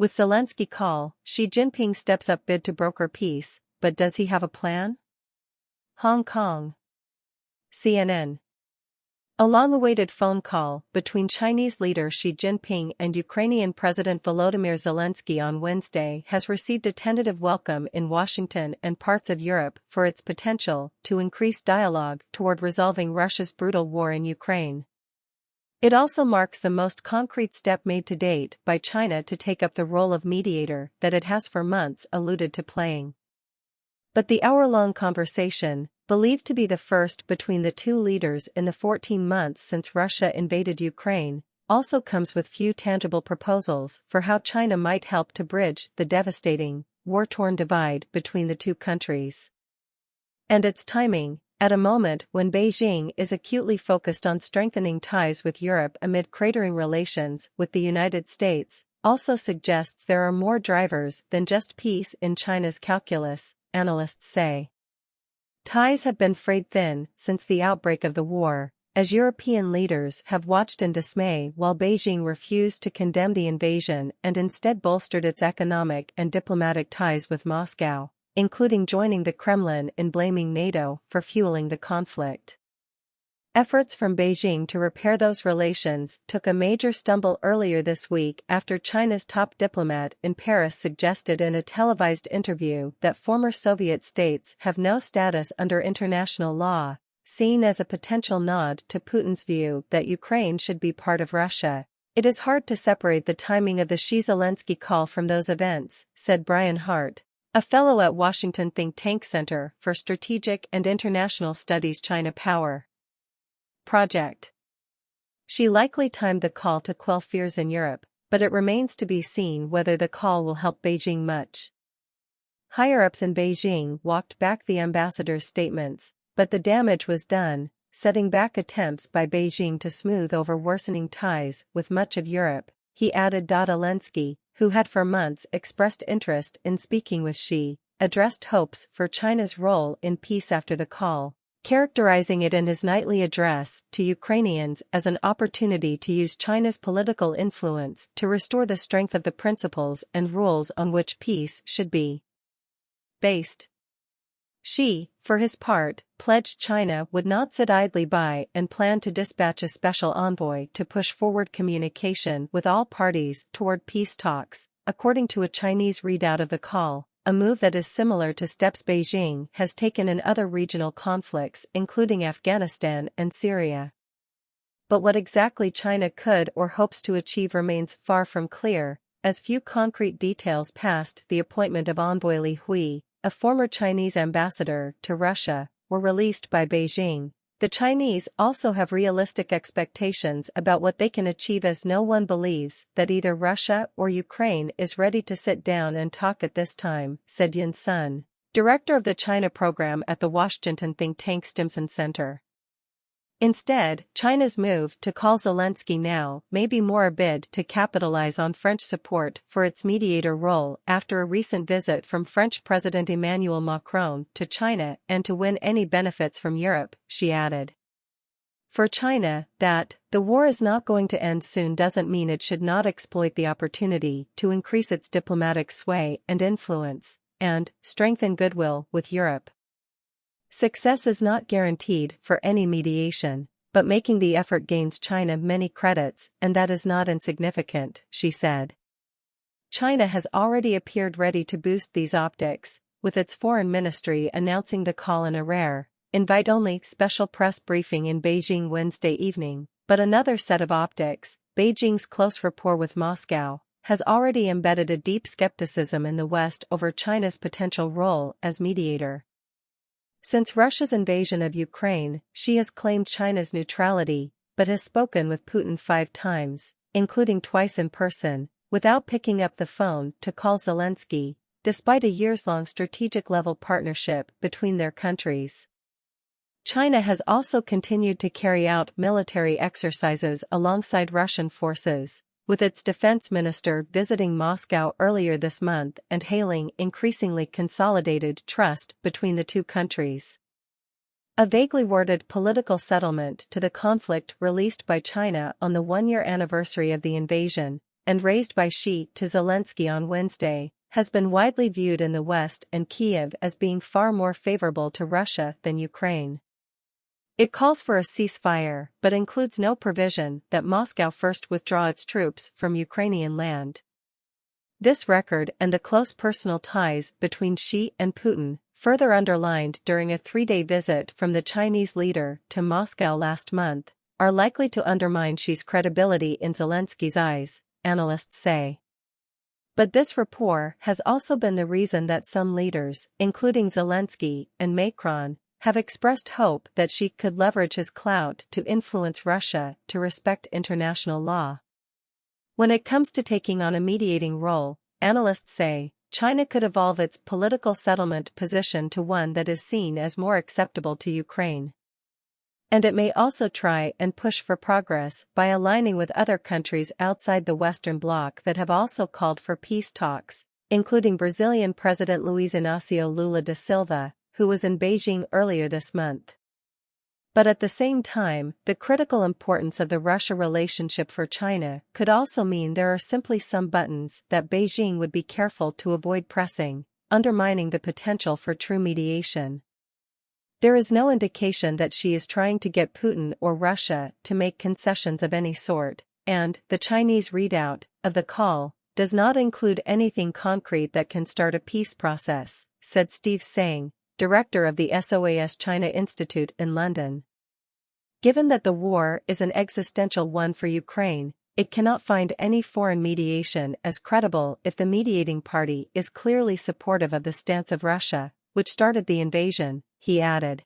With Zelensky call, Xi Jinping steps up bid to broker peace, but does he have a plan? Hong Kong. CNN. A long-awaited phone call between Chinese leader Xi Jinping and Ukrainian President Volodymyr Zelensky on Wednesday has received a tentative welcome in Washington and parts of Europe for its potential to increase dialogue toward resolving Russia's brutal war in Ukraine. It also marks the most concrete step made to date by China to take up the role of mediator that it has for months alluded to playing. But the hour-long conversation, believed to be the first between the two leaders in the 14 months since Russia invaded Ukraine, also comes with few tangible proposals for how China might help to bridge the devastating, war-torn divide between the two countries. And its timing, at a moment when Beijing is acutely focused on strengthening ties with Europe amid cratering relations with the United States, also suggests there are more drivers than just peace in China's calculus, analysts say. Ties have been frayed thin since the outbreak of the war, as European leaders have watched in dismay while Beijing refused to condemn the invasion and instead bolstered its economic and diplomatic ties with Moscow, including joining the Kremlin in blaming NATO for fueling the conflict. Efforts from Beijing to repair those relations took a major stumble earlier this week after China's top diplomat in Paris suggested in a televised interview that former Soviet states have no status under international law, seen as a potential nod to Putin's view that Ukraine should be part of Russia. It is hard to separate the timing of the Xi-Zelensky call from those events, said Brian Hart, a fellow at Washington think tank Center for Strategic and International Studies China Power Project. She likely timed the call to quell fears in Europe, but it remains to be seen whether the call will help Beijing much. Higher-ups in Beijing walked back the ambassador's statements, but the damage was done, setting back attempts by Beijing to smooth over worsening ties with much of Europe, he added. Zelensky, who had for months expressed interest in speaking with Xi, addressed hopes for China's role in peace after the call, characterizing it in his nightly address to Ukrainians as an opportunity to use China's political influence to restore the strength of the principles and rules on which peace should be based. Xi, for his part, pledged China would not sit idly by and planned to dispatch a special envoy to push forward communication with all parties toward peace talks, according to a Chinese readout of the call, a move that is similar to steps Beijing has taken in other regional conflicts including Afghanistan and Syria. But what exactly China could or hopes to achieve remains far from clear, as few concrete details past the appointment of envoy Li Hui, a former Chinese ambassador to Russia, were released by Beijing. The Chinese also have realistic expectations about what they can achieve, as no one believes that either Russia or Ukraine is ready to sit down and talk at this time, said Yun Sun, director of the China program at the Washington think tank Stimson Center. Instead, China's move to call Zelensky now may be more a bid to capitalize on French support for its mediator role after a recent visit from French President Emmanuel Macron to China and to win any benefits from Europe, she added. For China, that the war is not going to end soon doesn't mean it should not exploit the opportunity to increase its diplomatic sway and influence, and strengthen goodwill with Europe. Success is not guaranteed for any mediation, but making the effort gains China many credits, and that is not insignificant, she said. China has already appeared ready to boost these optics, with its foreign ministry announcing the call in a rare, invite-only special press briefing in Beijing Wednesday evening, but another set of optics, Beijing's close rapport with Moscow, has already embedded a deep skepticism in the West over China's potential role as mediator. Since Russia's invasion of Ukraine, Xi has claimed China's neutrality, but has spoken with Putin 5 times, including twice in person, without picking up the phone to call Zelensky, despite a years-long strategic-level partnership between their countries. China has also continued to carry out military exercises alongside Russian forces, with its defense minister visiting Moscow earlier this month and hailing increasingly consolidated trust between the two countries. A vaguely worded political settlement to the conflict released by China on the one-year anniversary of the invasion, and raised by Xi to Zelensky on Wednesday, has been widely viewed in the West and Kyiv as being far more favorable to Russia than Ukraine. It calls for a ceasefire but includes no provision that Moscow first withdraw its troops from Ukrainian land. This record and the close personal ties between Xi and Putin, further underlined during a 3-day visit from the Chinese leader to Moscow last month, are likely to undermine Xi's credibility in Zelensky's eyes, analysts say. But this rapport has also been the reason that some leaders, including Zelensky and Macron, have expressed hope that Xi could leverage his clout to influence Russia to respect international law. When it comes to taking on a mediating role, analysts say, China could evolve its political settlement position to one that is seen as more acceptable to Ukraine. And it may also try and push for progress by aligning with other countries outside the Western Bloc that have also called for peace talks, including Brazilian President Luiz Inácio Lula da Silva, who was in Beijing earlier this month. But at the same time, the critical importance of the Russia relationship for China could also mean there are simply some buttons that Beijing would be careful to avoid pressing, undermining the potential for true mediation. There is no indication that Xi is trying to get Putin or Russia to make concessions of any sort, and the Chinese readout of the call does not include anything concrete that can start a peace process, said Steve Tsang, director of the SOAS China Institute in London. Given that the war is an existential one for Ukraine, it cannot find any foreign mediation as credible if the mediating party is clearly supportive of the stance of Russia, which started the invasion, he added.